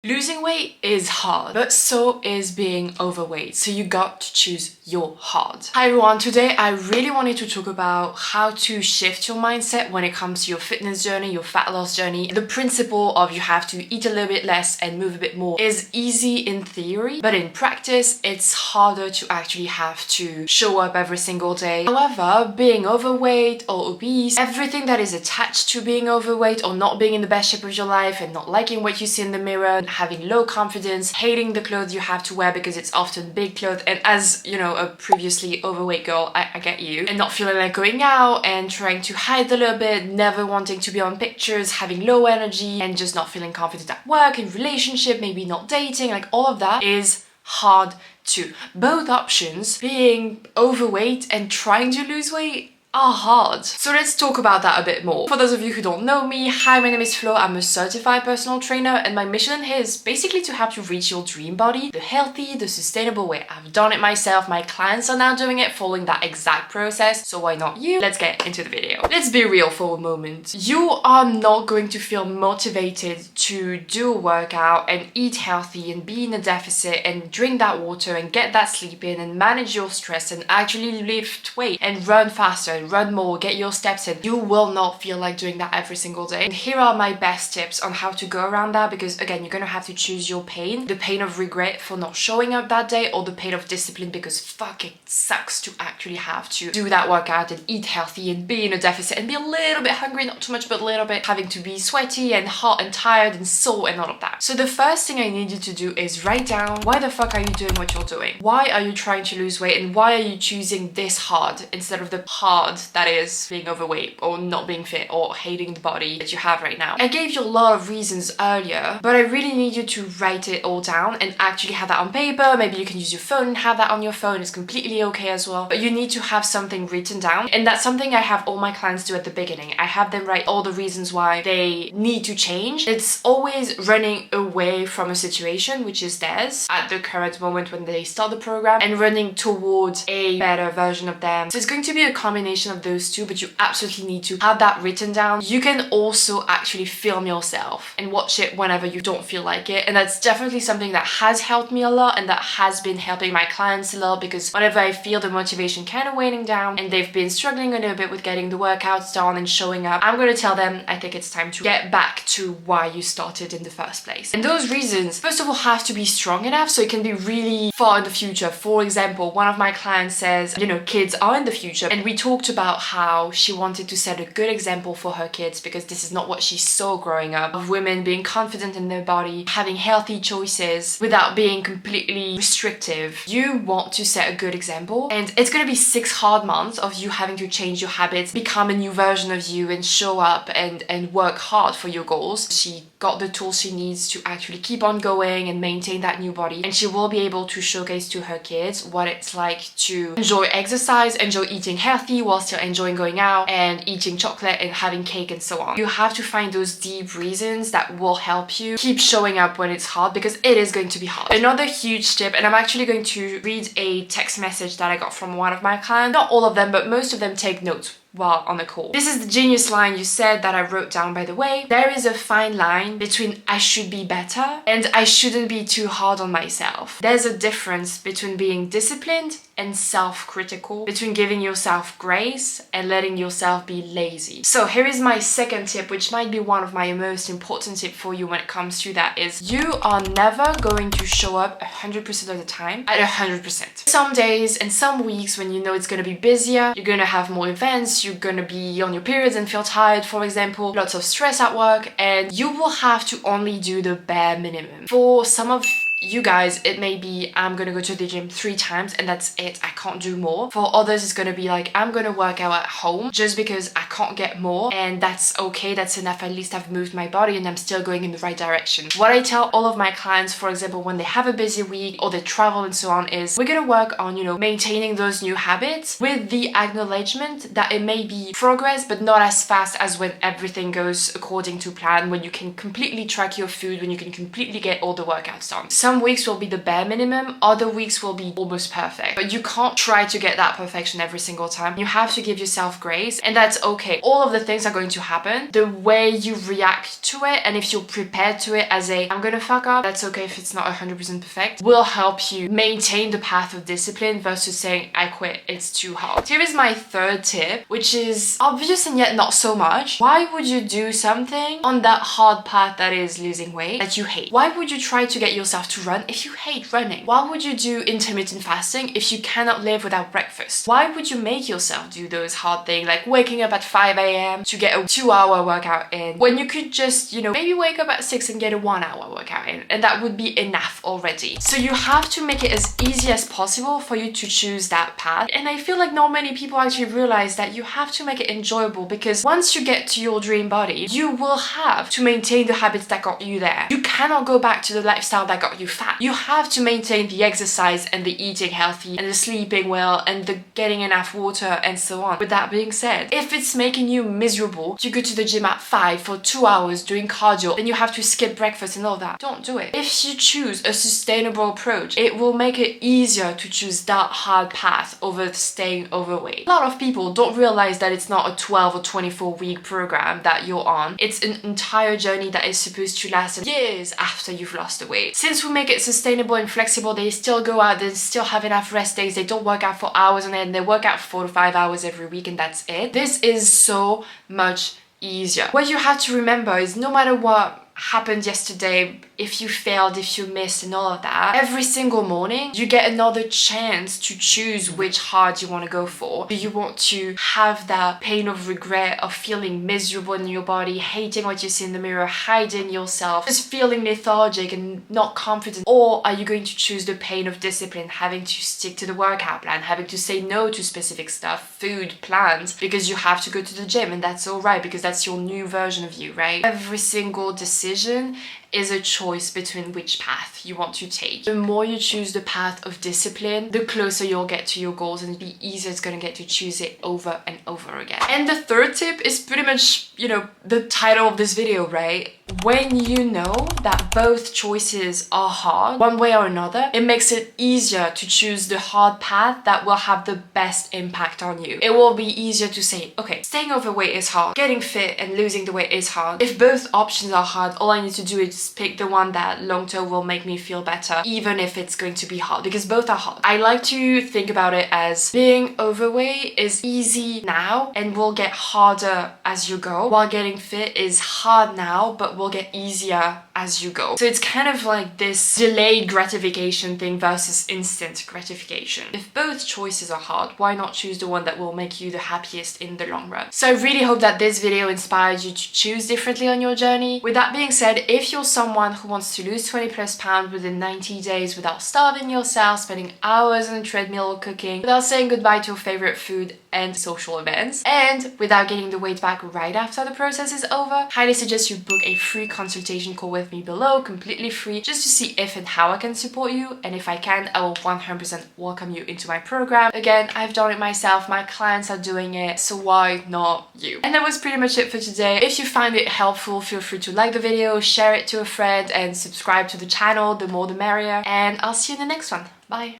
Losing weight is hard, but so is being overweight. So you got to choose your hard. Hi everyone, today I really wanted to talk about how to shift your mindset when it comes to your fitness journey, your fat loss journey. The principle of you have to eat a little bit less and move a bit more is easy in theory, but in practice, it's harder to actually have to show up every single day. However, being overweight or obese, everything that is attached to being overweight or not being in the best shape of your life and not liking what you see in the mirror, having low confidence, hating the clothes you have to wear because it's often big clothes, and as you know, a previously overweight girl, I get you, and not feeling like going out and trying to hide a little bit, never wanting to be on pictures, having low energy and just not feeling confident at work, in relationship, maybe not dating, like all of that is hard too. Both options, being overweight and trying to lose weight, are hard. So let's talk about that a bit more. For those of you who don't know me, hi, my name is Flo. I'm a certified personal trainer and my mission here is basically to help you reach your dream body the healthy, the sustainable way. I've done it myself. My clients are now doing it, following that exact process. So why not you? Let's get into the video. Let's be real for a moment. You are not going to feel motivated to do a workout and eat healthy and be in a deficit and drink that water and get that sleep in and manage your stress and actually lift weight and run faster, run more, get your steps in. You will not feel like doing that every single day. And here are my best tips on how to go around that, because again, you're gonna have to choose your pain, the pain of regret for not showing up that day, or the pain of discipline because fuck, it sucks to actually have to do that workout and eat healthy and be in a deficit and be a little bit hungry, not too much but a little bit, having to be sweaty and hot and tired and sore and all of that. So the first thing I need you to do is write down why the fuck are you doing what you're doing? Why are you trying to lose weight, and why are you choosing this hard instead of the hard that is being overweight or not being fit or hating the body that you have right now? I gave you a lot of reasons earlier, but I really need you to write it all down and actually have that on paper. Maybe you can use your phone and have that on your phone. It's completely okay as well, but you need to have something written down, and that's something I have all my clients do at the beginning. I have them write all the reasons why they need to change. It's always running away from a situation which is theirs at the current moment when they start the program, and running towards a better version of them. So it's going to be a combination of those two, but you absolutely need to have that written down. You can also actually film yourself and watch it whenever you don't feel like it, and that's definitely something that has helped me a lot and that has been helping my clients a lot, because whenever I feel the motivation kind of waning down and they've been struggling a little bit with getting the workouts done and showing up, I'm going to tell them I think it's time to get back to why you started in the first place. And those reasons, first of all, have to be strong enough so it can be really far in the future. For example, one of my clients says, you know, kids are in the future, and we talked about how she wanted to set a good example for her kids because this is not what she saw growing up, of women being confident in their body, having healthy choices without being completely restrictive. You want to set a good example, and it's going to be 6 hard months of you having to change your habits, become a new version of you, and show up and work hard for your goals. She got the tools she needs to actually keep on going and maintain that new body, and she will be able to showcase to her kids what it's like to enjoy exercise, enjoy eating healthy while still enjoying going out and eating chocolate and having cake and so on. You have to find those deep reasons that will help you keep showing up when it's hard, because it is going to be hard. Another huge tip, and I'm actually going to read a text message that I got from one of my clients, not all of them, but most of them take notes while on the call. This is the genius line you said that I wrote down, by the way. There is a fine line between I should be better and I shouldn't be too hard on myself. There's a difference between being disciplined and self-critical, between giving yourself grace and letting yourself be lazy. So here is my second tip, which might be one of my most important tip for you when it comes to that, is you are never going to show up 100% of the time at 100%. Some days and some weeks when you know it's going to be busier, you're going to have more events, you're gonna be on your periods and feel tired, for example, lots of stress at work, and you will have to only do the bare minimum. For some of you guys, it may be I'm gonna go to the gym 3 times and that's it, I can't do more. For others, it's gonna be like I'm gonna work out at home just because I can't get more, and that's okay, that's enough. At least I've moved my body and I'm still going in the right direction. What I tell all of my clients, for example, when they have a busy week or they travel and so on, is we're gonna work on, you know, maintaining those new habits with the acknowledgement that it may be progress, but not as fast as when everything goes according to plan, when you can completely track your food, when you can completely get all the workouts done. Some weeks will be the bare minimum, other weeks will be almost perfect. But you can't try to get that perfection every single time. You have to give yourself grace, and that's okay. All of the things are going to happen. The way you react to it, and if you're prepared to it as a I'm gonna fuck up, that's okay if it's not 100% perfect, will help you maintain the path of discipline versus saying I quit, it's too hard. Here is my third tip, which is obvious and yet not so much. Why would you do something on that hard path that is losing weight that you hate? Why would you try to get yourself to run if you hate running? Why would you do intermittent fasting if you cannot live without breakfast? Why would you make yourself do those hard things like waking up at 5 a.m. to get a 2-hour workout in when you could just, maybe wake up at 6 and get a 1-hour workout in, and that would be enough already. So you have to make it as easy as possible for you to choose that path. And I feel like not many people actually realize that you have to make it enjoyable, because once you get to your dream body, you will have to maintain the habits that got you there. You cannot go back to the lifestyle that got you fat. You have to maintain the exercise and the eating healthy and the sleeping well and the getting enough water and so on. With that being said, if it's making you miserable to go to the gym at 5 for 2 hours doing cardio, then you have to skip breakfast and all that, don't do it. If you choose a sustainable approach, it will make it easier to choose that hard path over staying overweight. A lot of people don't realize that it's not a 12 or 24 week program that you're on. It's an entire journey that is supposed to last years after you've lost the weight. Since we make it sustainable and flexible, they still go out, they still have enough rest days, they don't work out for hours on end, they work out 4 to 5 hours every week and that's it. This is so much easier. What you have to remember is no matter what happened yesterday, if you failed, if you missed and all of that, every single morning you get another chance to choose which hard you want to go for. Do you want to have that pain of regret of feeling miserable in your body, hating what you see in the mirror, hiding yourself, just feeling lethargic and not confident? Or are you going to choose the pain of discipline, having to stick to the workout plan, having to say no to specific stuff, food, plans, because you have to go to the gym, and that's all right because that's your new version of you, right? Every single decision is a choice between which path you want to take. The more you choose the path of discipline, the closer you'll get to your goals, and the easier it's gonna get to choose it over and over again. And the third tip is pretty much, the title of this video, right? When you know that both choices are hard, one way or another, it makes it easier to choose the hard path that will have the best impact on you. It will be easier to say, okay, staying overweight is hard, getting fit and losing the weight is hard. If both options are hard, all I need to do is pick the one that long term will make me feel better, even if it's going to be hard, because both are hard. I like to think about it as being overweight is easy now and will get harder as you go, while getting fit is hard now but will get easier as you go. So it's kind of like this delayed gratification thing versus instant gratification. If both choices are hard, why not choose the one that will make you the happiest in the long run? So I really hope that this video inspired you to choose differently on your journey. With that being said, if you're someone who wants to lose 20+ pounds within 90 days without starving yourself, spending hours on a treadmill cooking, without saying goodbye to your favorite food and social events, and without getting the weight back right after the process is over, highly suggest you book a free consultation call with me below, completely free, just to see if and how I can support you. And if I can, I will 100% welcome you into my program. Again, I've done it myself, my clients are doing it, so why not you? And that was pretty much it for today. If you find it helpful, feel free to like the video, share it to a friend, and subscribe to the channel. The more the merrier. And I'll see you in the next one. Bye.